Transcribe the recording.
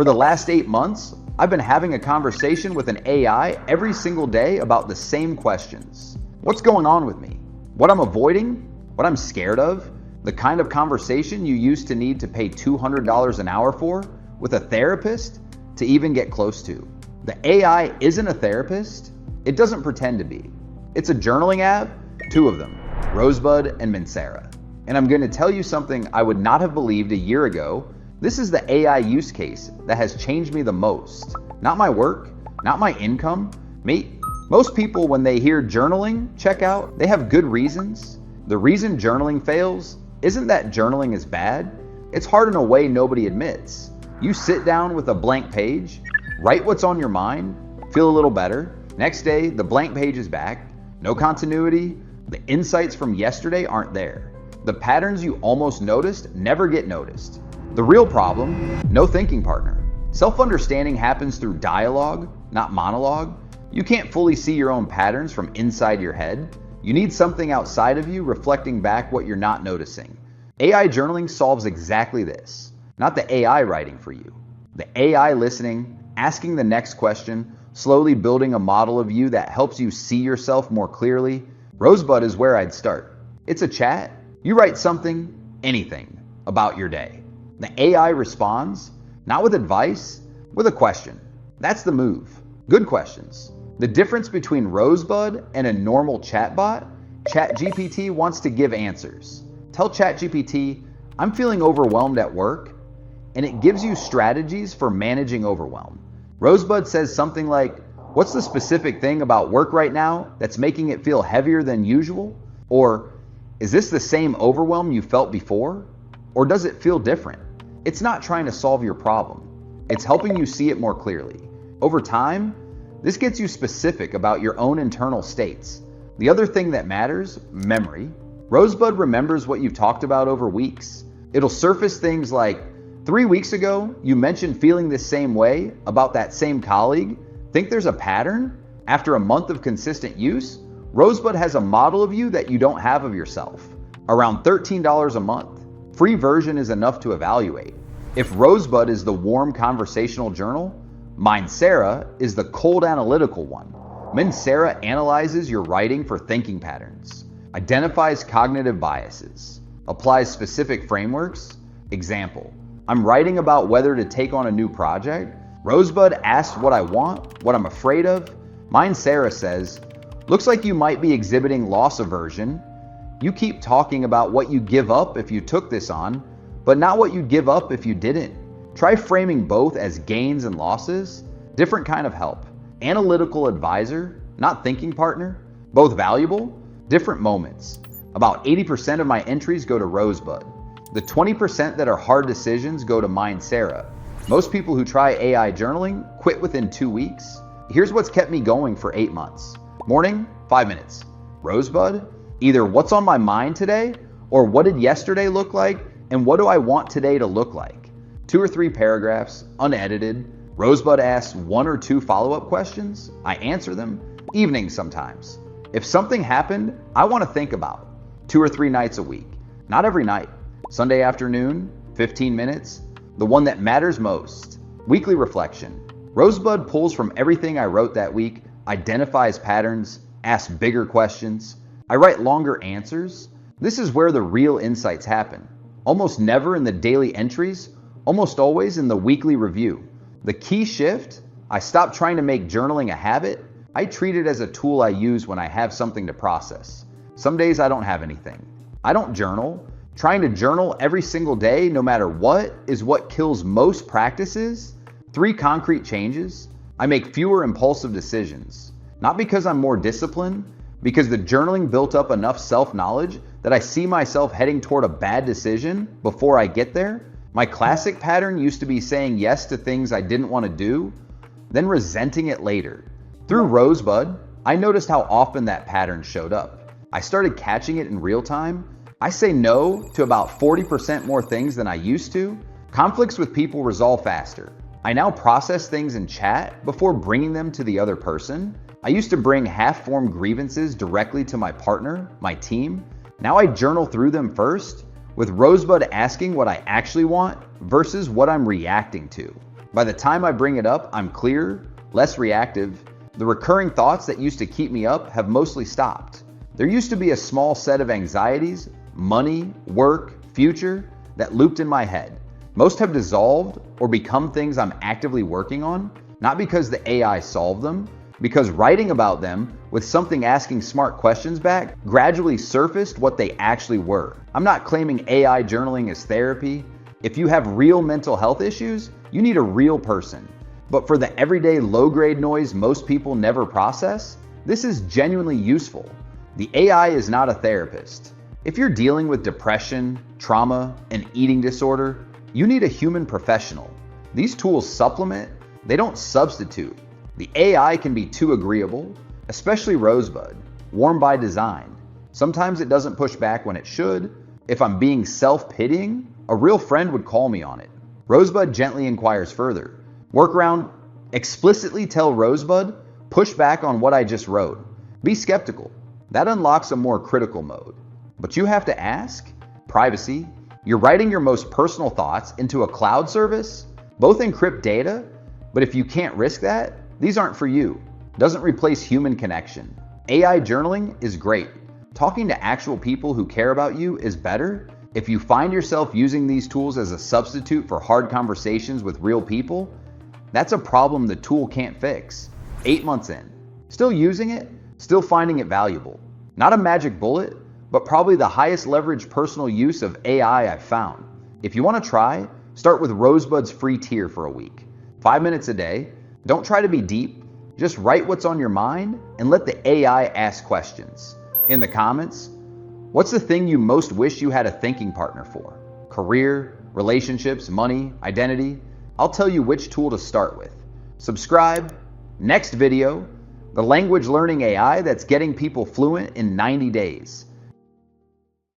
For the last 8 months, I've been having a conversation with an AI every single day about the same questions. What's going on with me? What I'm avoiding? What I'm scared of? The kind of conversation you used to need to pay $200 an hour for with a therapist to even get close to. The AI isn't a therapist. It doesn't pretend to be. It's a journaling app, 2 of them, Rosebud and Mensera. And I'm going to tell you something I would not have believed a year ago. This is the AI use case that has changed me the most. Not my work, not my income, me. Most people, when they hear journaling checkout, they have good reasons. The reason journaling fails isn't that journaling is bad. It's hard in a way nobody admits. You sit down with a blank page, write what's on your mind, feel a little better. Next day, the blank page is back. No continuity. The insights from yesterday aren't there. The patterns you almost noticed never get noticed. The real problem, no thinking partner. Self-understanding happens through dialogue, not monologue. You can't fully see your own patterns from inside your head. You need something outside of you reflecting back what you're not noticing. AI journaling solves exactly this. Not the AI writing for you. The AI listening, asking the next question, slowly building a model of you that helps you see yourself more clearly. Rosebud is where I'd start. It's a chat. You write something, anything, about your day. The AI responds, not with advice, with a question. That's the move. Good questions. The difference between Rosebud and a normal chatbot, ChatGPT wants to give answers. Tell ChatGPT, I'm feeling overwhelmed at work, and it gives you strategies for managing overwhelm. Rosebud says something like, what's the specific thing about work right now that's making it feel heavier than usual? Or, is this the same overwhelm you felt before? Or does it feel different? It's not trying to solve your problem. It's helping you see it more clearly. Over time, this gets you specific about your own internal states. The other thing that matters, memory. Rosebud remembers what you've talked about over weeks. It'll surface things like, 3 weeks ago, you mentioned feeling this same way about that same colleague. Think there's a pattern? After a month of consistent use, Rosebud has a model of you that you don't have of yourself. Around $13 a month. Free version is enough to evaluate. If Rosebud is the warm conversational journal, Mensera is the cold analytical one. Mensera analyzes your writing for thinking patterns, identifies cognitive biases, applies specific frameworks. Example, I'm writing about whether to take on a new project. Rosebud asks what I want, what I'm afraid of. Mensera says, looks like you might be exhibiting loss aversion. You keep talking about what you give up if you took this on, but not what you'd give up if you didn't. Try framing both as gains and losses. Different kind of help. Analytical advisor, not thinking partner. Both valuable, different moments. About 80% of my entries go to Rosebud. The 20% that are hard decisions go to Mensera. Most people who try AI journaling quit within 2 weeks. Here's what's kept me going for 8 months. Morning, 5 minutes. Rosebud, either what's on my mind today, or what did yesterday look like, and what do I want today to look like? 2 or 3 paragraphs, unedited. Rosebud asks 1 or 2 follow-up questions. I answer them. Evenings sometimes. If something happened, I want to think about. 2 or 3 nights a week. Not every night. Sunday afternoon, 15 minutes. The one that matters most. Weekly reflection. Rosebud pulls from everything I wrote that week, identifies patterns, asks bigger questions. I write longer answers. This is where the real insights happen. Almost never in the daily entries, almost always in the weekly review. The key shift, I stopped trying to make journaling a habit. I treat it as a tool I use when I have something to process. Some days I don't have anything. I don't journal. Trying to journal every single day, no matter what, is what kills most practices. 3 concrete changes. I make fewer impulsive decisions. Not because I'm more disciplined, because the journaling built up enough self-knowledge that I see myself heading toward a bad decision before I get there. My classic pattern used to be saying yes to things I didn't want to do, then resenting it later. Through Rosebud, I noticed how often that pattern showed up. I started catching it in real time. I say no to about 40% more things than I used to. Conflicts with people resolve faster. I now process things in chat before bringing them to the other person. I used to bring half-formed grievances directly to my partner, my team. Now I journal through them first, with Rosebud asking what I actually want versus what I'm reacting to. By the time I bring it up, I'm clearer, less reactive. The recurring thoughts that used to keep me up have mostly stopped. There used to be a small set of anxieties, money, work, future, that looped in my head. Most have dissolved or become things I'm actively working on, not because the AI solved them, because writing about them with something asking smart questions back gradually surfaced what they actually were. I'm not claiming AI journaling is therapy. If you have real mental health issues, you need a real person. But for the everyday low-grade noise most people never process, this is genuinely useful. The AI is not a therapist. If you're dealing with depression, trauma, and eating disorder, you need a human professional. These tools supplement, they don't substitute. The AI can be too agreeable, especially Rosebud, warm by design. Sometimes it doesn't push back when it should. If I'm being self-pitying, a real friend would call me on it. Rosebud gently inquires further. Workaround, explicitly tell Rosebud, push back on what I just wrote. Be skeptical. That unlocks a more critical mode. But you have to ask. Privacy. You're writing your most personal thoughts into a cloud service. Both encrypt data, but if you can't risk that, these aren't for you. Doesn't replace human connection. AI journaling is great. Talking to actual people who care about you is better. If you find yourself using these tools as a substitute for hard conversations with real people, that's a problem the tool can't fix. 8 months in. Still using it, still finding it valuable. Not a magic bullet, but probably the highest leverage personal use of AI I've found. If you want to try, start with Rosebud's free tier for a week. 5 minutes a day. Don't try to be deep. Just write what's on your mind and let the AI ask questions. In the comments, what's the thing you most wish you had a thinking partner for? Career, relationships, money, identity? I'll tell you which tool to start with. Subscribe. Next video, the language learning AI that's getting people fluent in 90 days.